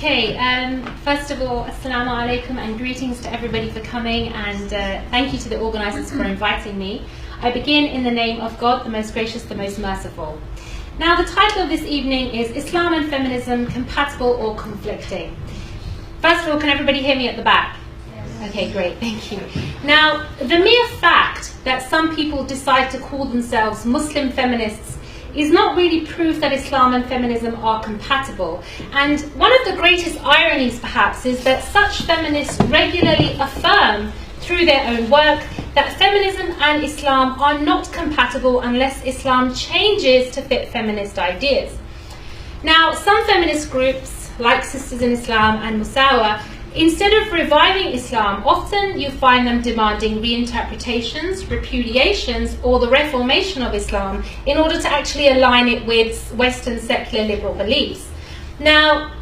Okay, first of all, assalamu alaikum and greetings to everybody for coming, and thank you to the organisers for inviting me. I begin in the name of God, the most gracious, the most merciful. Now, the title of this evening is Islam and Feminism, Compatible or Conflicting? First of all, can everybody hear me at the back? Yes. Okay, great, thank you. Now, the mere fact that some people decide to call themselves Muslim feminists is not really proof that Islam and feminism are compatible. And one of the greatest ironies, perhaps, is that such feminists regularly affirm through their own work that feminism and Islam are not compatible unless Islam changes to fit feminist ideas. Now, some feminist groups, like Sisters in Islam and Musawa, instead of reviving Islam, often you find them demanding reinterpretations, repudiations, or the reformation of Islam in order to actually align it with Western secular liberal beliefs. Now,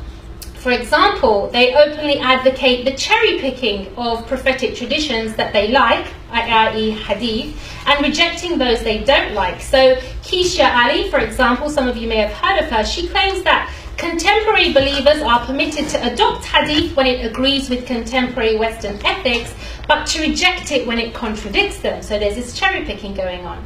for example, they openly advocate the cherry-picking of prophetic traditions that they like, i.e. hadith, and rejecting those they don't like. So Keisha Ali, for example, some of you may have heard of her, she claims that contemporary believers are permitted to adopt hadith when it agrees with contemporary Western ethics, but to reject it when it contradicts them. So there's this cherry-picking going on.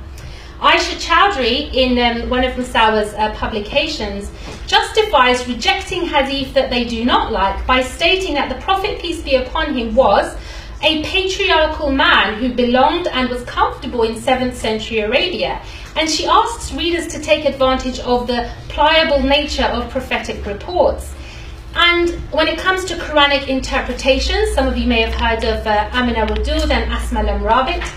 Aisha Chowdhury, in one of Musawa's publications, justifies rejecting hadith that they do not like by stating that the Prophet, peace be upon him, was a patriarchal man who belonged and was comfortable in 7th century Arabia. And she asks readers to take advantage of the pliable nature of prophetic reports. And when it comes to Quranic interpretations, some of you may have heard of Amina Wadud and Asma Lamrabit,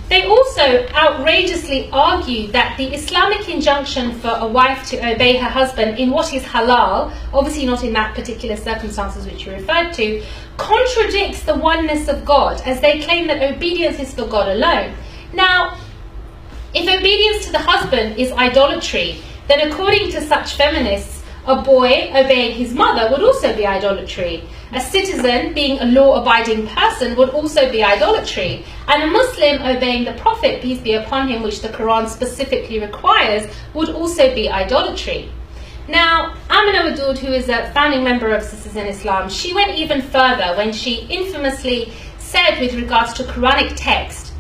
they also outrageously argue that the Islamic injunction for a wife to obey her husband in what is halal, obviously not in that particular circumstances which you referred to, contradicts the oneness of God, as they claim that obedience is for God alone. Now, if obedience to the husband is idolatry, then according to such feminists, a boy obeying his mother would also be idolatry. A citizen being a law-abiding person would also be idolatry. And a Muslim obeying the Prophet, peace be upon him, which the Quran specifically requires, would also be idolatry. Now, Amina Wadud, who is a founding member of Sisters in Islam, she went even further when she infamously said with regards to Quranic text,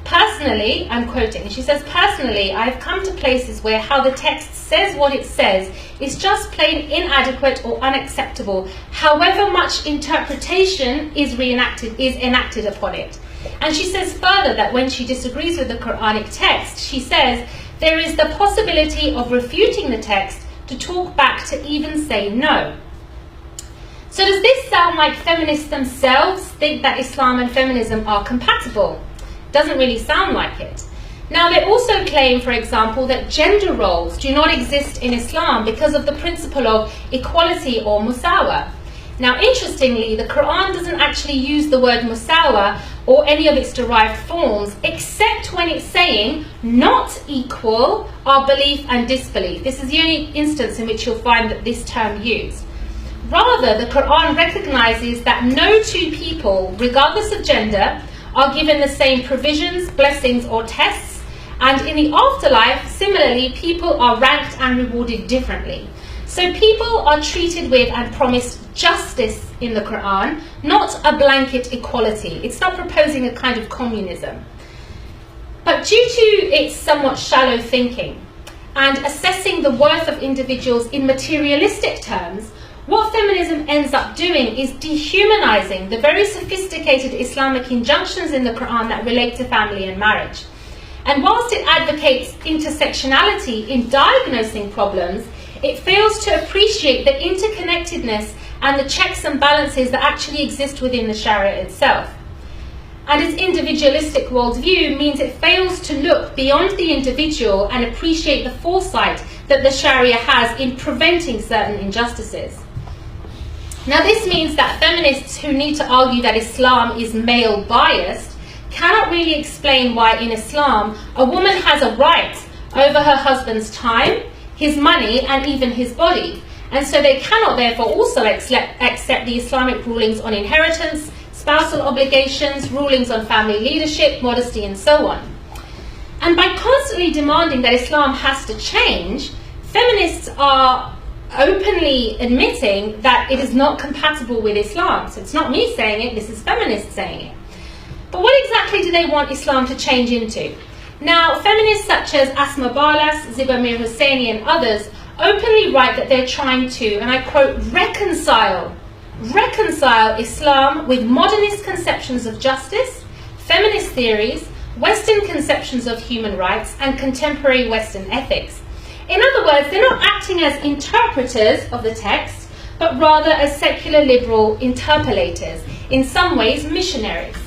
personally, I'm quoting, she says, personally, I've come to places where how the text says what it says is just plain inadequate or unacceptable, however much interpretation is enacted upon it. And she says further that when she disagrees with the Quranic text, she says there is the possibility of refuting the text to talk back to even say no. So does this sound like feminists themselves think that Islam and feminism are compatible? Doesn't really sound like it. Now, they also claim, for example, that gender roles do not exist in Islam because of the principle of equality or musawa. Now, interestingly, the Quran doesn't actually use the word musawa or any of its derived forms, except when it's saying not equal are belief and disbelief. This is the only instance in which you'll find that this term used. Rather, the Quran recognizes that no two people, regardless of gender, are given the same provisions, blessings, or tests, and in the afterlife, similarly, people are ranked and rewarded differently. So people are treated with and promised justice in the Quran, not a blanket equality. It's not proposing a kind of communism. But due to its somewhat shallow thinking and assessing the worth of individuals in materialistic terms, what feminism ends up doing is dehumanizing the very sophisticated Islamic injunctions in the Quran that relate to family and marriage. And whilst it advocates intersectionality in diagnosing problems, it fails to appreciate the interconnectedness and the checks and balances that actually exist within the Sharia itself. And its individualistic worldview means it fails to look beyond the individual and appreciate the foresight that the Sharia has in preventing certain injustices. Now, this means that feminists who need to argue that Islam is male-biased cannot really explain why in Islam a woman has a right over her husband's time, his money, and even his body. And so they cannot therefore also accept the Islamic rulings on inheritance, spousal obligations, rulings on family leadership, modesty, and so on. And by constantly demanding that Islam has to change, feminists are openly admitting that it is not compatible with Islam. So it's not me saying it, this is feminists saying it. But what exactly do they want Islam to change into? Now, feminists such as Asma Balas, Ziba Mir Husseini and others openly write that they're trying to, and I quote, reconcile Islam with modernist conceptions of justice, feminist theories, Western conceptions of human rights, and contemporary Western ethics. In other words, they're not acting as interpreters of the text, but rather as secular liberal interpolators, in some ways missionaries.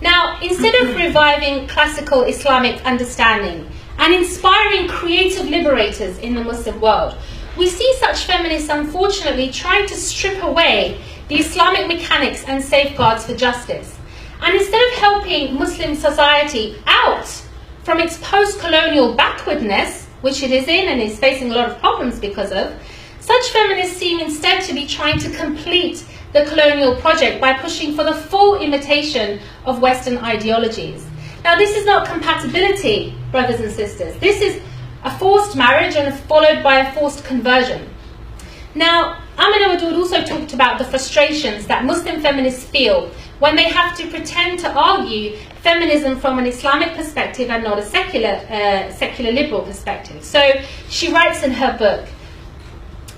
Now, instead of reviving classical Islamic understanding and inspiring creative liberators in the Muslim world, we see such feminists unfortunately trying to strip away the Islamic mechanics and safeguards for justice. And instead of helping Muslim society out from its post-colonial backwardness, which it is in and is facing a lot of problems because of, such feminists seem instead to be trying to complete the colonial project by pushing for the full imitation of Western ideologies. Now, this is not compatibility, brothers and sisters. This is a forced marriage and followed by a forced conversion. Now, Amina Wadud also talked about the frustrations that Muslim feminists feel when they have to pretend to argue feminism from an Islamic perspective and not a secular liberal perspective. So she writes in her book,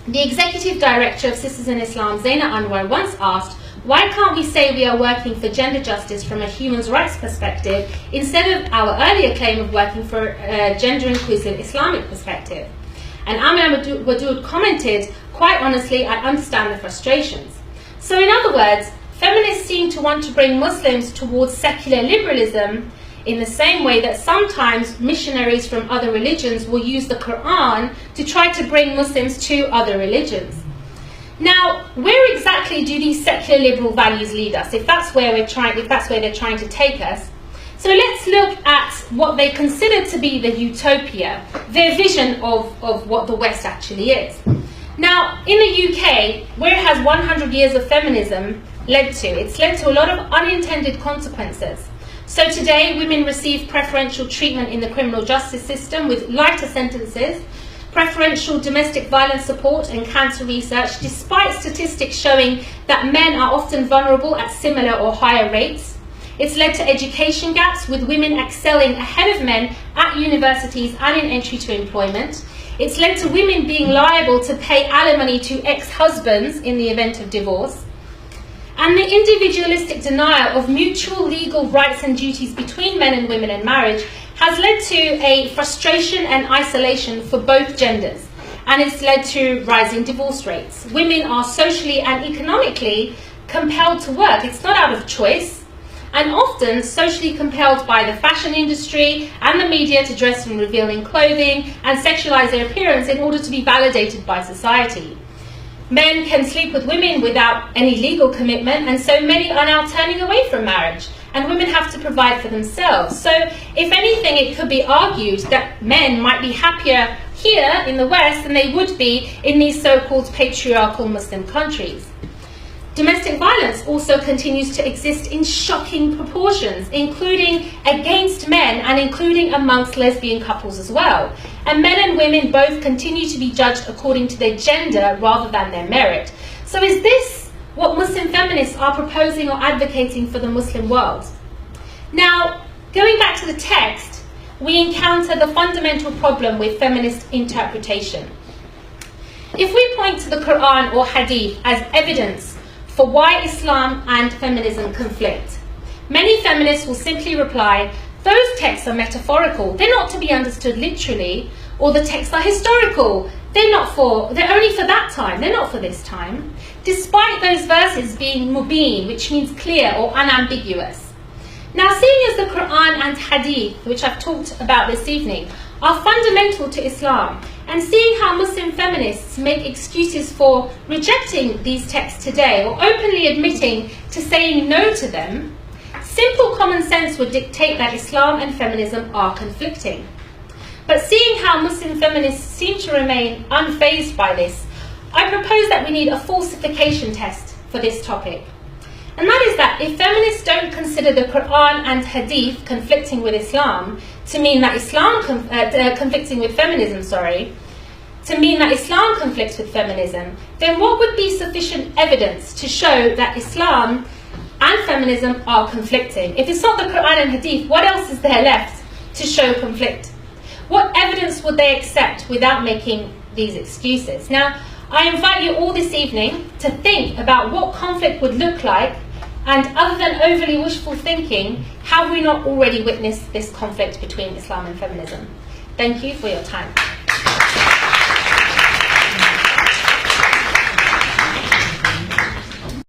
the executive director of Sisters in Islam, Zaina Anwar, once asked, why can't we say we are working for gender justice from a human rights perspective instead of our earlier claim of working for a gender-inclusive Islamic perspective? And Amina Wadud commented, quite honestly, I understand the frustrations. So in other words, feminists seem to want to bring Muslims towards secular liberalism in the same way that sometimes missionaries from other religions will use the Quran to try to bring Muslims to other religions. Now, where exactly do these secular liberal values lead us, if that's where they're trying to take us? So let's look at what they consider to be the utopia, their vision of what the West actually is. Now, in the UK, where it has 100 years of feminism led to, it's led to a lot of unintended consequences. So today, women receive preferential treatment in the criminal justice system with lighter sentences, preferential domestic violence support and cancer research, despite statistics showing that men are often vulnerable at similar or higher rates. It's led to education gaps, with women excelling ahead of men at universities and in entry to employment. It's led to women being liable to pay alimony to ex-husbands in the event of divorce. And the individualistic denial of mutual legal rights and duties between men and women in marriage has led to a frustration and isolation for both genders, and it's led to rising divorce rates. Women are socially and economically compelled to work. It's not out of choice, and often socially compelled by the fashion industry and the media to dress in revealing clothing and sexualize their appearance in order to be validated by society. Men can sleep with women without any legal commitment, and so many are now turning away from marriage, and women have to provide for themselves. So, if anything, it could be argued that men might be happier here in the West than they would be in these so-called patriarchal Muslim countries. Domestic violence also continues to exist in shocking proportions, including against men and including amongst lesbian couples as well. And men and women both continue to be judged according to their gender rather than their merit. So is this what Muslim feminists are proposing or advocating for the Muslim world? Now, going back to the text, we encounter the fundamental problem with feminist interpretation. If we point to the Quran or Hadith as evidence for why Islam and feminism conflict, many feminists will simply reply, those texts are metaphorical, they're not to be understood literally, or the texts are historical, they're only for that time, they're not for this time, despite those verses being mubin, which means clear or unambiguous. Now, seeing as the Quran and Hadith, which I've talked about this evening, are fundamental to Islam, and seeing how Muslim feminists make excuses for rejecting these texts today or openly admitting to saying no to them, simple common sense would dictate that Islam and feminism are conflicting. But seeing how Muslim feminists seem to remain unfazed by this, I propose that we need a falsification test for this topic. And that is that if feminists don't consider the Quran and Hadith conflicting with Islam to mean that Islam conflicting with feminism, to mean that Islam conflicts with feminism, then what would be sufficient evidence to show that Islam and feminism are conflicting? If it's not the Quran and Hadith, what else is there left to show conflict? What evidence would they accept without making these excuses? Now, I invite you all this evening to think about what conflict would look like, and other than overly wishful thinking, have we not already witnessed this conflict between Islam and feminism? Thank you for your time.